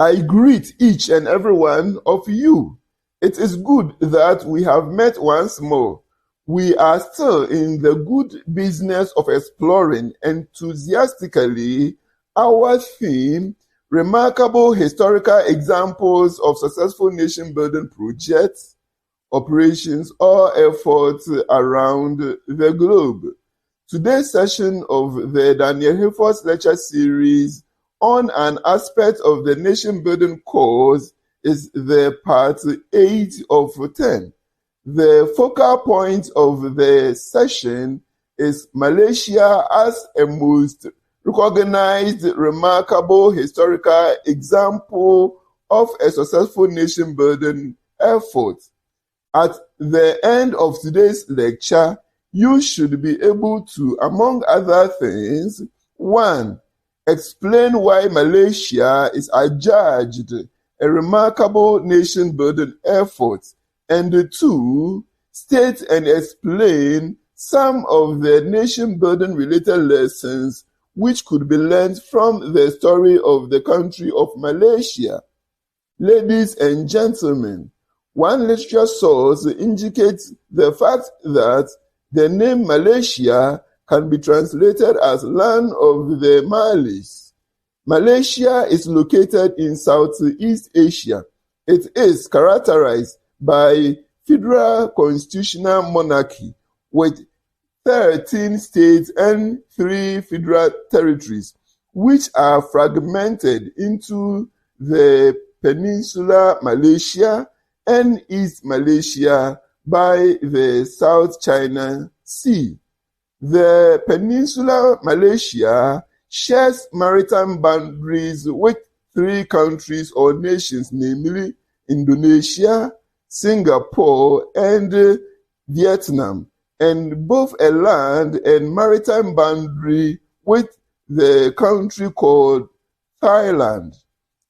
I greet each and every one of you. It is good that we have met once more. We are still in the good business of exploring enthusiastically our theme, remarkable historical examples of successful nation-building projects, operations, or efforts around the globe. Today's session of the Daniel Hayford's lecture series on an aspect of the nation-building course is the part 8 of 10. The focal point of the session is Malaysia as a most recognized, remarkable historical example of a successful nation-building effort. At the end of today's lecture, you should be able to, among other things, 1. Explain why Malaysia is adjudged a remarkable nation-building effort, and 2. State and explain some of the nation-building related lessons which could be learned from the story of the country of Malaysia. Ladies and gentlemen, one literature source indicates the fact that the name Malaysia can be translated as land of the Malays. Malaysia is located in Southeast Asia. It is characterized by federal constitutional monarchy with 13 states and 3 federal territories, which are fragmented into the Peninsular Malaysia and East Malaysia by the South China Sea. The Peninsular Malaysia shares maritime boundaries with 3 countries or nations, namely Indonesia, Singapore, and Vietnam, and both a land and maritime boundary with the country called Thailand.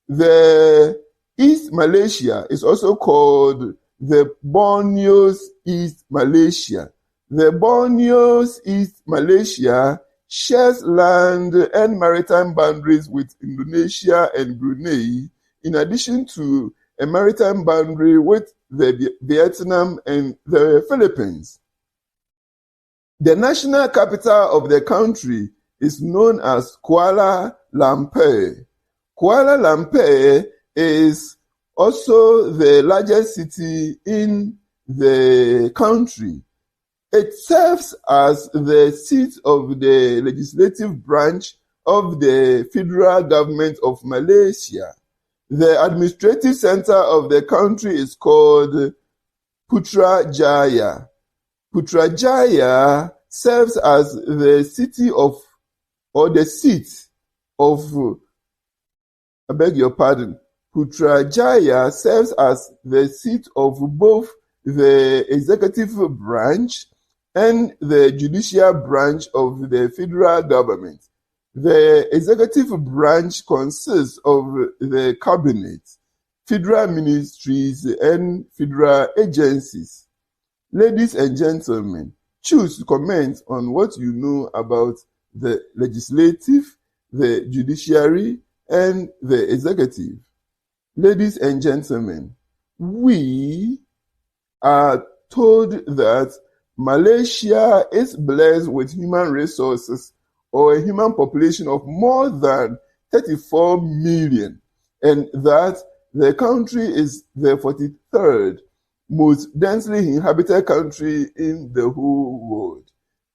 The East Malaysia is also called the Borneo's East Malaysia. The Borneo's East Malaysia shares land and maritime boundaries with Indonesia and Brunei, in addition to a maritime boundary with the Vietnam and the Philippines. The national capital of the country is known as Kuala Lumpur. Kuala Lumpur is also the largest city in the country. It serves as the seat of the legislative branch of the federal government of Malaysia. The administrative center of the country is called Putrajaya. Putrajaya serves as the city of, or the seat of, I beg your pardon, Putrajaya serves as the seat of both the executive branch and the judicial branch of the federal government. The executive branch consists of the cabinet, federal ministries, and federal agencies. Ladies and gentlemen, choose to comment on what you know about the legislative, the judiciary, and the executive. Ladies and gentlemen, we are told that Malaysia is blessed with human resources or a human population of more than 34 million, and that the country is the 43rd most densely inhabited country in the whole world.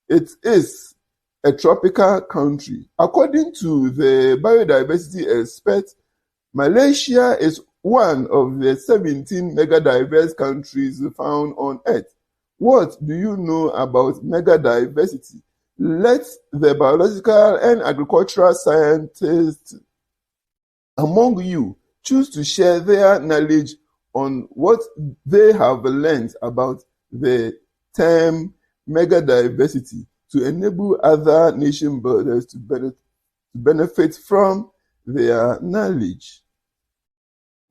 It is a tropical country. According to the biodiversity expert, Malaysia is one of the 17 megadiverse countries found on Earth. What do you know about megadiversity? Let the biological and agricultural scientists among you choose to share their knowledge on what they have learned about the term megadiversity to enable other nation builders to benefit from their knowledge.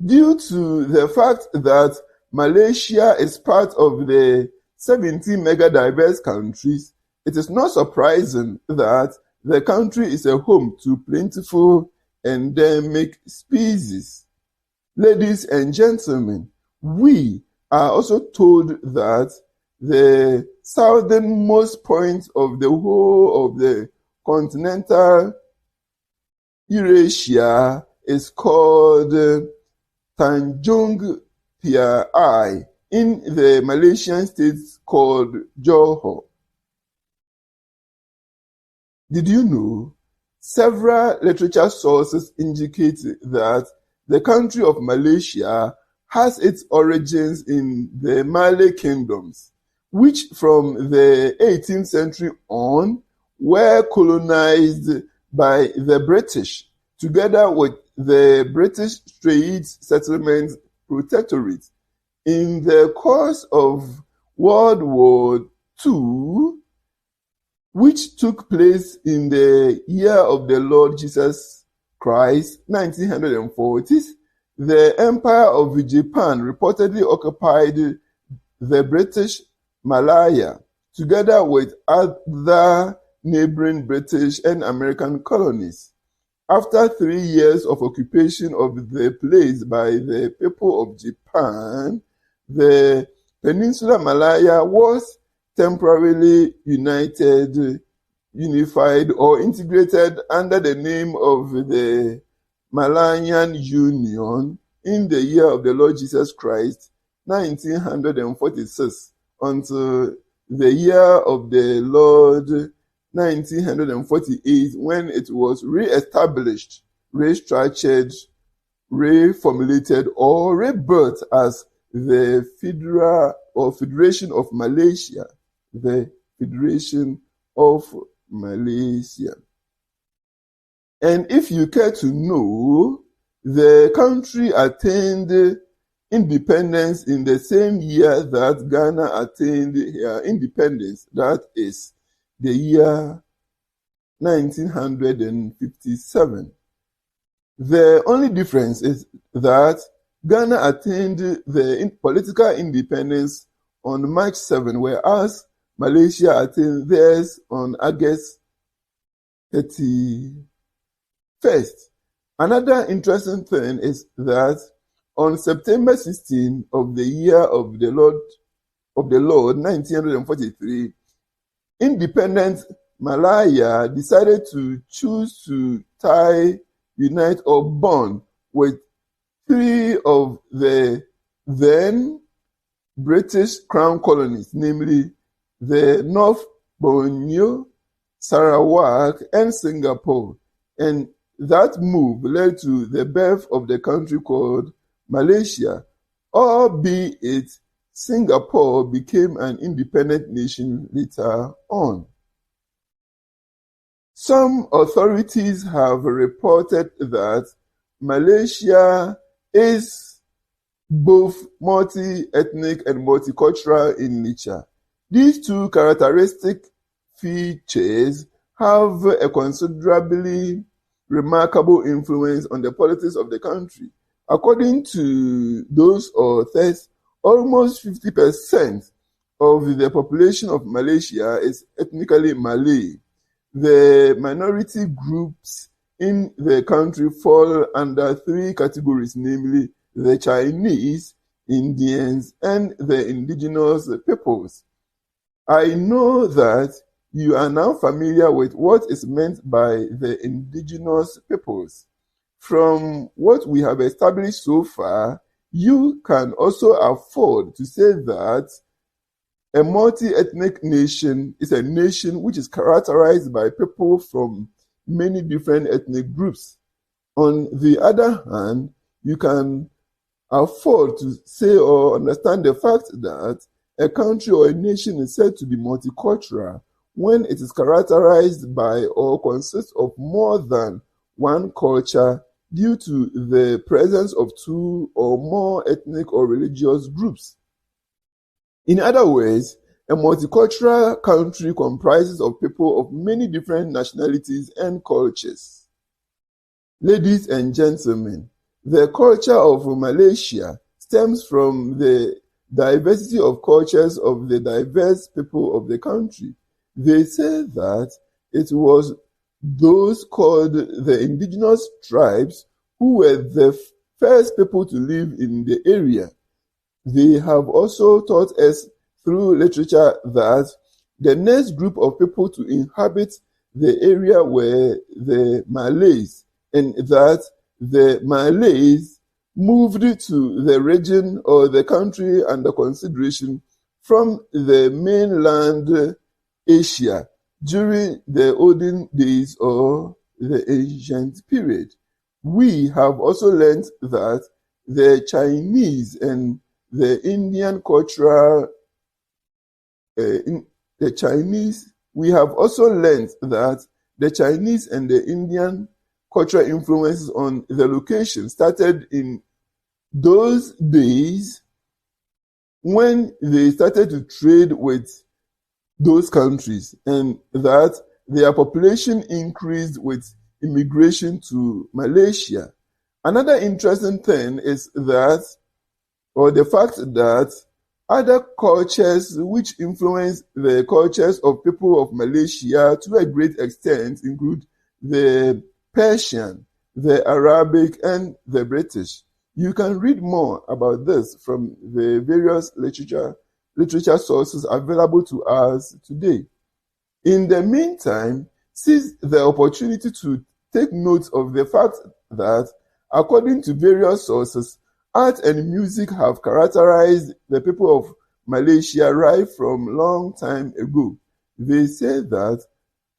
Due to the fact that Malaysia is part of the 17 megadiverse countries, it is not surprising that the country is a home to plentiful endemic species. Ladies and gentlemen, we are also told that the southernmost point of the whole of the continental Eurasia is called Tanjung Piai in the Malaysian state called Johor. Did you know? Several literature sources indicate that the country of Malaysia has its origins in the Malay kingdoms, which from the 18th century on were colonized by the British, together with the British Straits Settlement Protectorate. In the course of World War II, which took place in the year of the Lord Jesus Christ, 1940s, the Empire of Japan reportedly occupied the British Malaya, together with other neighboring British and American colonies. After 3 years of occupation of the place by the people of Japan, the Peninsula Malaya was temporarily unified or integrated under the name of the Malayan Union in the year of the Lord Jesus Christ, 1946, until the year of the Lord, 1948, when it was re-established, restructured, reformulated, or rebuilt as the Federation of Malaysia. The Federation of Malaysia. And if you care to know, the country attained independence in the same year that Ghana attained her independence. That is the year 1957. The only difference is that Ghana attained the political independence on March 7, whereas Malaysia attained theirs on August 31st. Another interesting thing is that on September 16 of the year of the Lord, 1943, independent Malaya decided to choose to unite or bond with 3 of the then British Crown colonies, namely the North Borneo, Sarawak, and Singapore. And that move led to the birth of the country called Malaysia, albeit Singapore became an independent nation later on. Some authorities have reported that Malaysia is both multi-ethnic and multicultural in nature. These two characteristic features have a considerably remarkable influence on the politics of the country. According to those authors, almost 50% of the population of Malaysia is ethnically Malay. The minority groups in the country fall under 3 categories, namely the Chinese, Indians, and the indigenous peoples. I know that you are now familiar with what is meant by the indigenous peoples. From what we have established so far, you can also afford to say that a multi-ethnic nation is a nation which is characterized by people from many different ethnic groups. On the other hand, you can afford to say or understand the fact that a country or a nation is said to be multicultural when it is characterized by or consists of more than one culture due to the presence of 2 or more ethnic or religious groups. In other words, a multicultural country comprises of people of many different nationalities and cultures. Ladies and gentlemen, the culture of Malaysia stems from the diversity of cultures of the diverse people of the country. They say that it was those called the indigenous tribes who were the first people to live in the area. They have also taught us through literature that the next group of people to inhabit the area were the Malays, and that the Malays moved to the region or the country under consideration from the mainland Asia during the olden days or the ancient period. We have also learned that the Chinese and the Indian cultural we have also learned that the Chinese and the Indian cultural influences on the location started in those days when they started to trade with those countries, and that their population increased with immigration to Malaysia. Another interesting thing is that, or the fact that other cultures which influence the cultures of people of Malaysia to a great extent include the Persian, the Arabic, and the British. You can read more about this from the various literature sources available to us today. In the meantime, seize the opportunity to take note of the fact that, according to various sources, art and music have characterized the people of Malaysia right from long time ago. They say that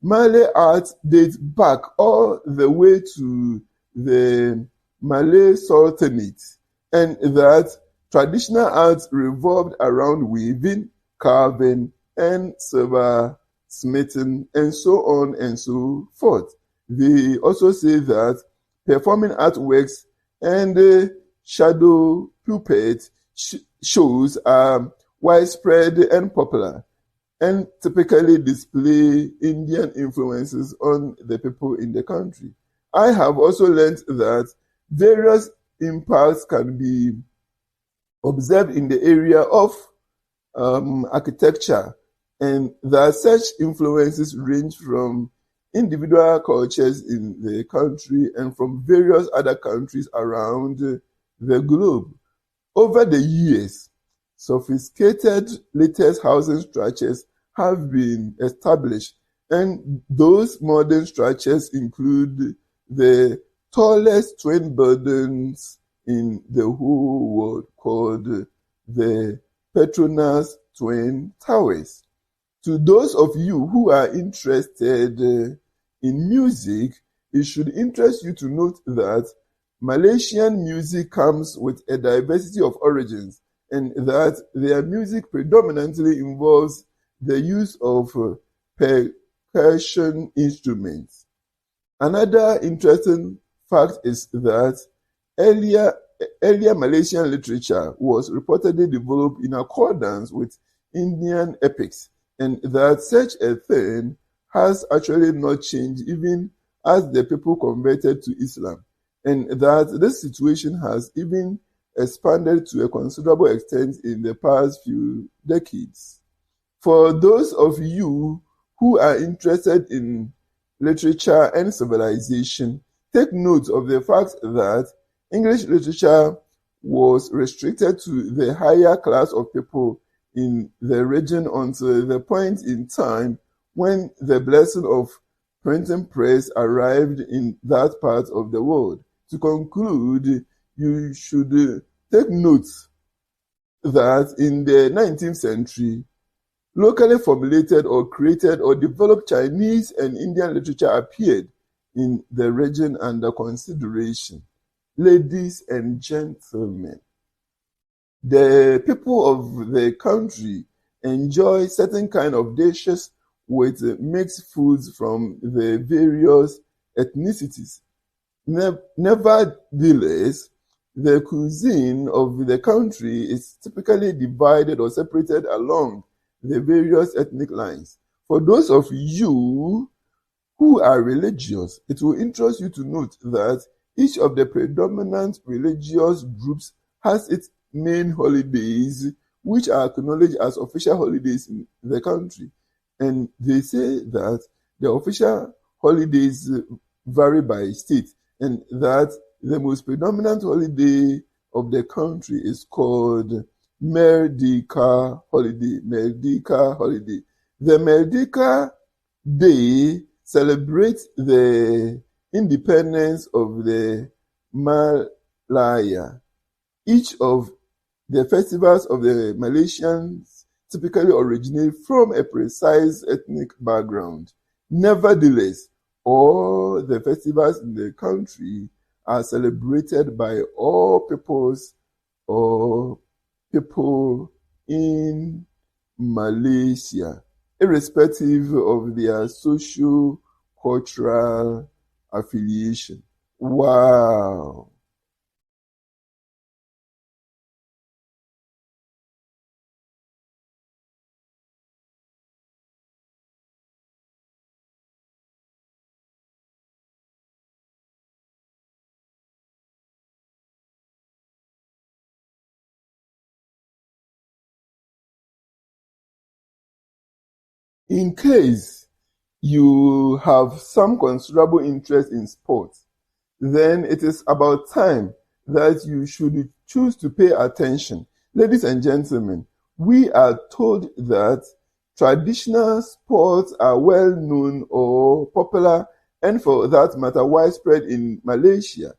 Malay art dates back all the way to the Malay Sultanate, and that traditional art revolved around weaving, carving, and silversmithing, and so on and so forth. They also say that performing artworks and shadow puppet shows are widespread and popular, and typically display Indian influences on the people in the country. I have also learned that various impacts can be observed in the area of architecture, and that such influences range from individual cultures in the country and from various other countries around the globe. Over the years, sophisticated lattice housing structures have been established, and those modern structures include the tallest twin buildings in the whole world, called the Petronas Twin Towers. To those of you who are interested in music, it should interest you to note that Malaysian music comes with a diversity of origins, and that their music predominantly involves the use of percussion instruments. Another interesting fact is that earlier Malaysian literature was reportedly developed in accordance with Indian epics, and that such a thing has actually not changed even as the people converted to Islam, and that this situation has even expanded to a considerable extent in the past few decades. For those of you who are interested in literature and civilization, take note of the fact that English literature was restricted to the higher class of people in the region until the point in time when the blessing of printing press arrived in that part of the world. To conclude, you should take note that in the 19th century, locally formulated or created or developed Chinese and Indian literature appeared in the region under consideration. Ladies and gentlemen, the people of the country enjoy certain kind of dishes with mixed foods from the various ethnicities. Nevertheless, the cuisine of the country is typically divided or separated along the various ethnic lines. For those of you who are religious, it will interest you to note that each of the predominant religious groups has its main holidays, which are acknowledged as official holidays in the country. And they say that the official holidays vary by state, and that the most predominant holiday of the country is called Merdeka holiday. Merdeka holiday. The Merdeka Day celebrates the independence of the Malaya. Each of the festivals of the Malaysians typically originate from a precise ethnic background. Nevertheless, all the festivals in the country are celebrated by all peoples or people in Malaysia, irrespective of their social cultural affiliation. Wow. In case you have some considerable interest in sports, then it is about time that you should choose to pay attention. Ladies and gentlemen, we are told that traditional sports are well known or popular and for that matter widespread in Malaysia.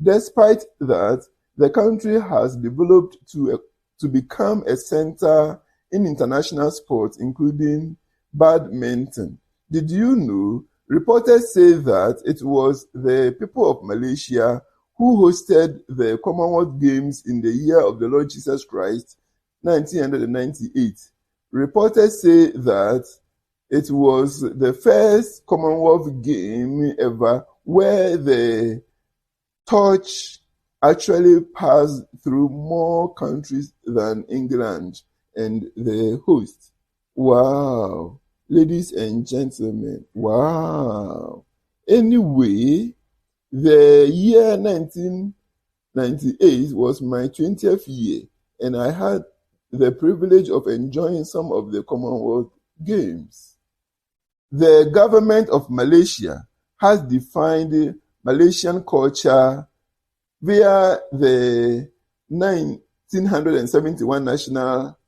Despite that, the country has developed to become a center in international sports, including badminton. Did you know? Reporters say that it was the people of Malaysia who hosted the Commonwealth Games in the year of the Lord Jesus Christ, 1998. Reporters say that it was the first Commonwealth game ever where the torch actually passed through more countries than England and the host. Wow. Ladies and gentlemen, wow. Anyway, the year 1998 was my 20th year, and I had the privilege of enjoying some of the Commonwealth Games. The government of Malaysia has defined Malaysian culture via the 1971 National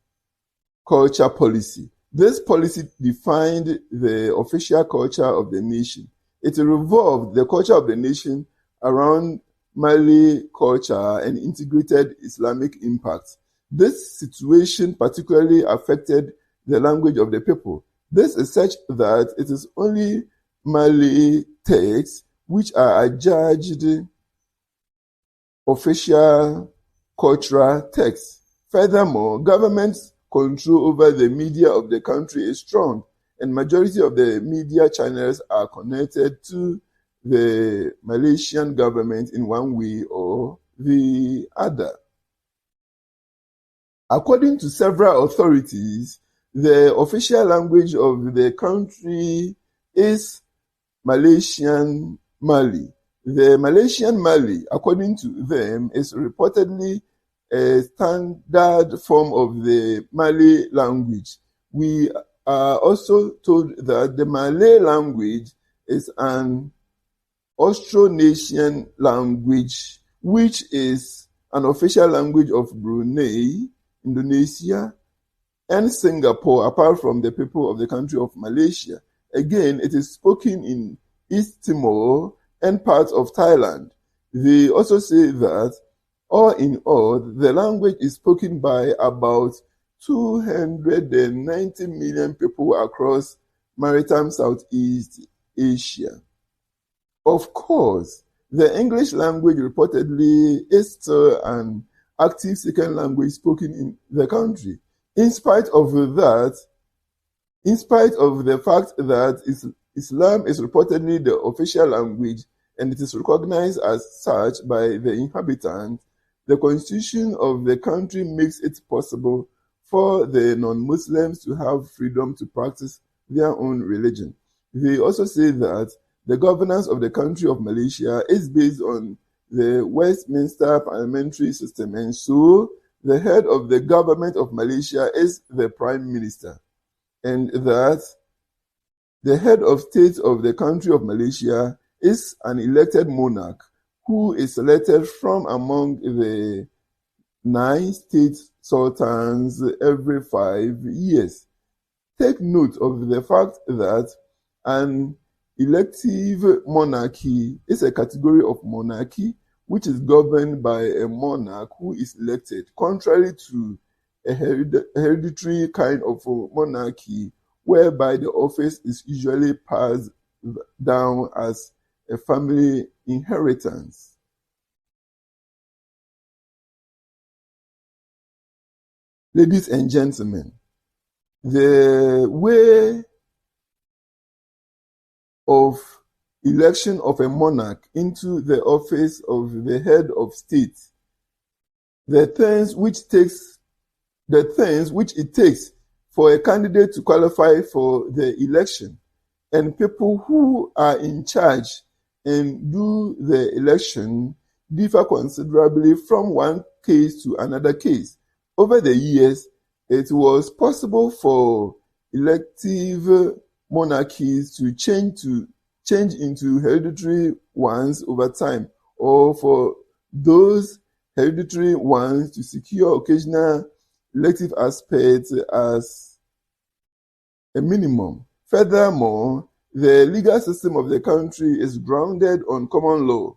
Culture Policy. This policy defined the official culture of the nation. It revolved the culture of the nation around Malay culture and integrated Islamic impact. This situation particularly affected the language of the people. This is such that it is only Malay texts which are adjudged official cultural texts. Furthermore, government control over the media of the country is strong, and majority of the media channels are connected to the Malaysian government in one way or the other. According to several authorities, the official language of the country is Malaysian Malay. The Malaysian Malay, according to them, is reportedly a standard form of the Malay language. We are also told that the Malay language is an Austronesian language, which is an official language of Brunei, Indonesia, and Singapore, apart from the people of the country of Malaysia. Again, it is spoken in East Timor and parts of Thailand. They also say that all in all, the language is spoken by about 290 million people across maritime Southeast Asia. Of course, the English language reportedly is still an active second language spoken in the country. In spite of the fact that Islam is reportedly the official language and it is recognized as such by the inhabitants, the constitution of the country makes it possible for the non-Muslims to have freedom to practice their own religion. They also say that the governance of the country of Malaysia is based on the Westminster parliamentary system, and so the head of the government of Malaysia is the Prime Minister, and that the head of state of the country of Malaysia is an elected monarch who is selected from among the 9 state sultans every 5 years. Take note of the fact that an elective monarchy is a category of monarchy which is governed by a monarch who is elected, contrary to a hereditary kind of monarchy whereby the office is usually passed down as a family inheritance. Ladies and gentlemen, the way of election of a monarch into the office of the head of state, the things which it takes for a candidate to qualify for the election, and people who are in charge and do the election differ considerably from one case to another case. Over the years, it was possible for elective monarchies to change into hereditary ones over time, or for those hereditary ones to secure occasional elective aspects as a minimum. Furthermore, the legal system of the country is grounded on common law,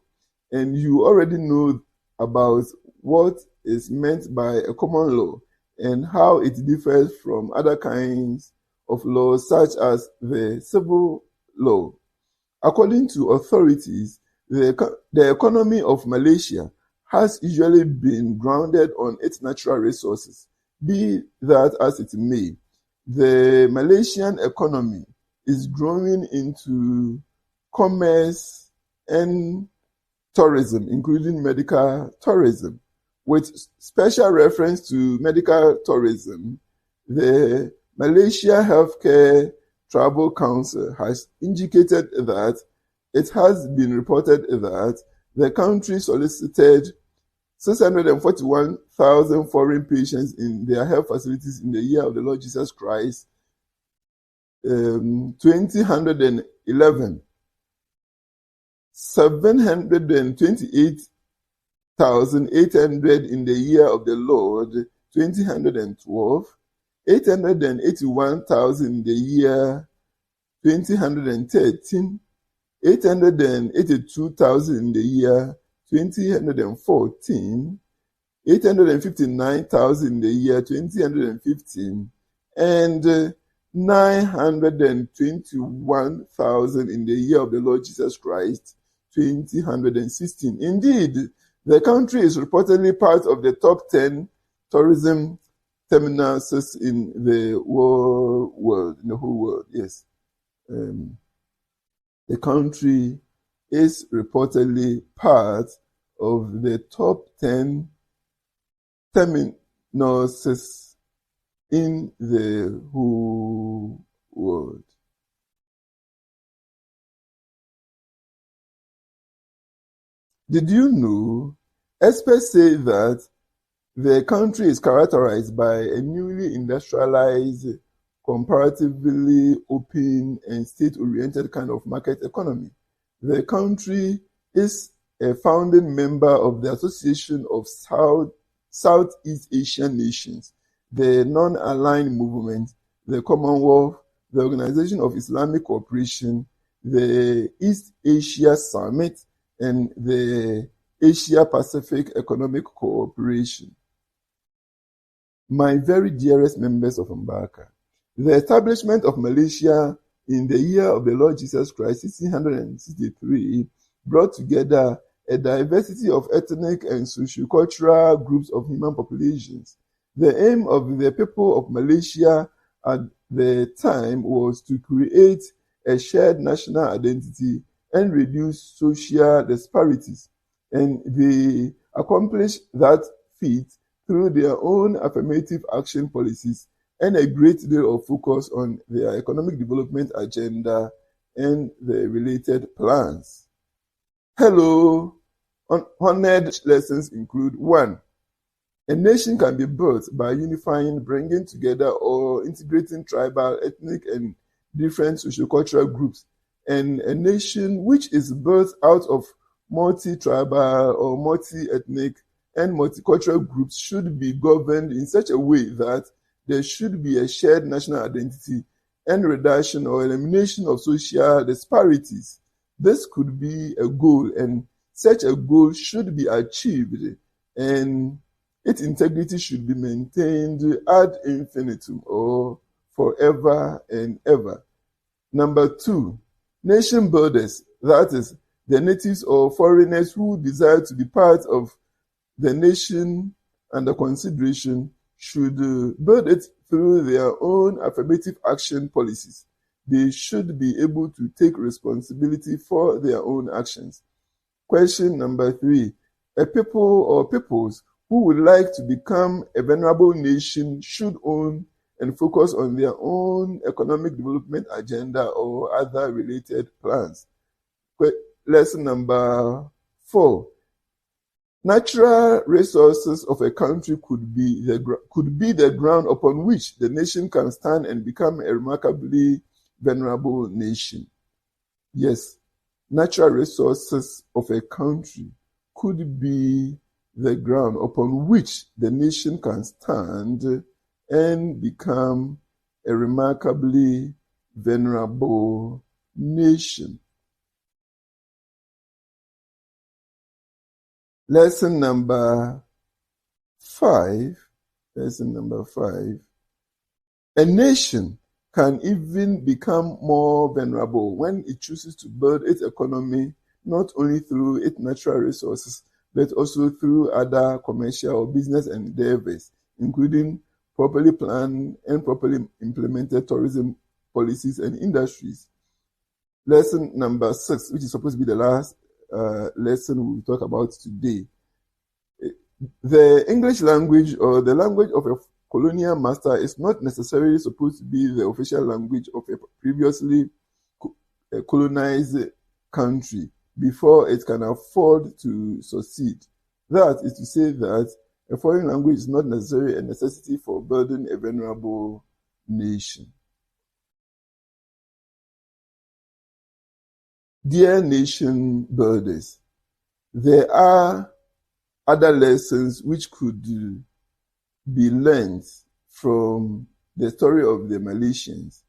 and you already know about what is meant by a common law and how it differs from other kinds of laws such as the civil law. According to authorities, the economy of Malaysia has usually been grounded on its natural resources. Be that as it may, the Malaysian economy is growing into commerce and tourism, including medical tourism. With special reference to medical tourism, the Malaysia Healthcare Travel Council has indicated that it has been reported that the country solicited 641,000 foreign patients in their health facilities in the year of the Lord Jesus Christ, 2011. 728,800 in the year of the Lord, 2012, 881,000 in the year 2013, 882,000 in the year 2014, 859,000 in the year 2015, and 921,000 in the year of the Lord Jesus Christ, 2016. Indeed, the country is reportedly part of the top 10 tourism terminals in the whole world. Yes. The country is reportedly part of the top 10 terminals in the whole world. Did you know? Experts say that the country is characterized by a newly industrialized, comparatively open and state-oriented kind of market economy. The country is a founding member of the Association of Southeast Asian Nations, the Non-Aligned Movement, the Commonwealth, the Organization of Islamic Cooperation, the East Asia Summit, and the Asia Pacific Economic Cooperation. My very dearest members of Mbaka, the establishment of Malaysia in the year of the Lord Jesus Christ, 1663, brought together a diversity of ethnic and socio-cultural groups of human populations. The aim of the people of Malaysia at the time was to create a shared national identity and reduce social disparities. And they accomplished that feat through their own affirmative action policies and a great deal of focus on their economic development agenda and the related plans. Hello, honored lessons include 1. A nation can be built by unifying, bringing together, or integrating tribal, ethnic, and different sociocultural groups. And a nation which is built out of multi-tribal or multi-ethnic and multicultural groups should be governed in such a way that there should be a shared national identity and reduction or elimination of social disparities. This could be a goal, and such a goal should be achieved, and its integrity should be maintained ad infinitum or forever and ever. Number 2, nation builders, that is, the natives or foreigners who desire to be part of the nation under consideration, should build it through their own affirmative action policies. They should be able to take responsibility for their own actions. Question number 3, a people or peoples who would like to become a venerable nation should own and focus on their own economic development agenda or other related plans. Lesson number 4. Natural resources of a country could be the ground upon which the nation can stand and become a remarkably venerable nation. Yes, natural resources of a country could be the ground upon which the nation can stand and become a remarkably venerable nation. Lesson number 5. A nation can even become more venerable when it chooses to build its economy not only through its natural resources, but also through other commercial or business endeavors, including properly planned and properly implemented tourism policies and industries. Lesson number 6, which is supposed to be the last lesson we'll talk about today. The English language or the language of a colonial master is not necessarily supposed to be the official language of a previously colonized country before it can afford to succeed. That is to say that a foreign language is not necessarily a necessity for building a venerable nation. Dear nation builders, there are other lessons which could be learned from the story of the Malaysians.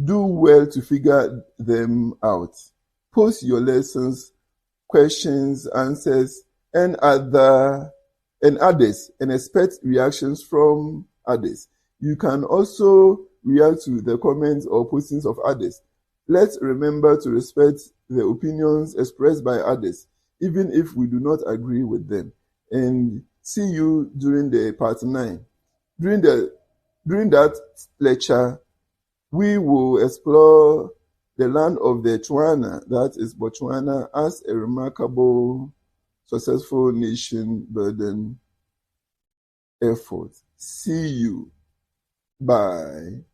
Do well to figure them out. Post your lessons, questions, answers, and others, and expect reactions from others. You can also react to the comments or postings of others. Let's remember to respect the opinions expressed by others, even if we do not agree with them. And see you during the part 9. During that lecture, we will explore the land of the Tswana, that is Botswana, as a remarkable, successful nation building effort. See you. Bye.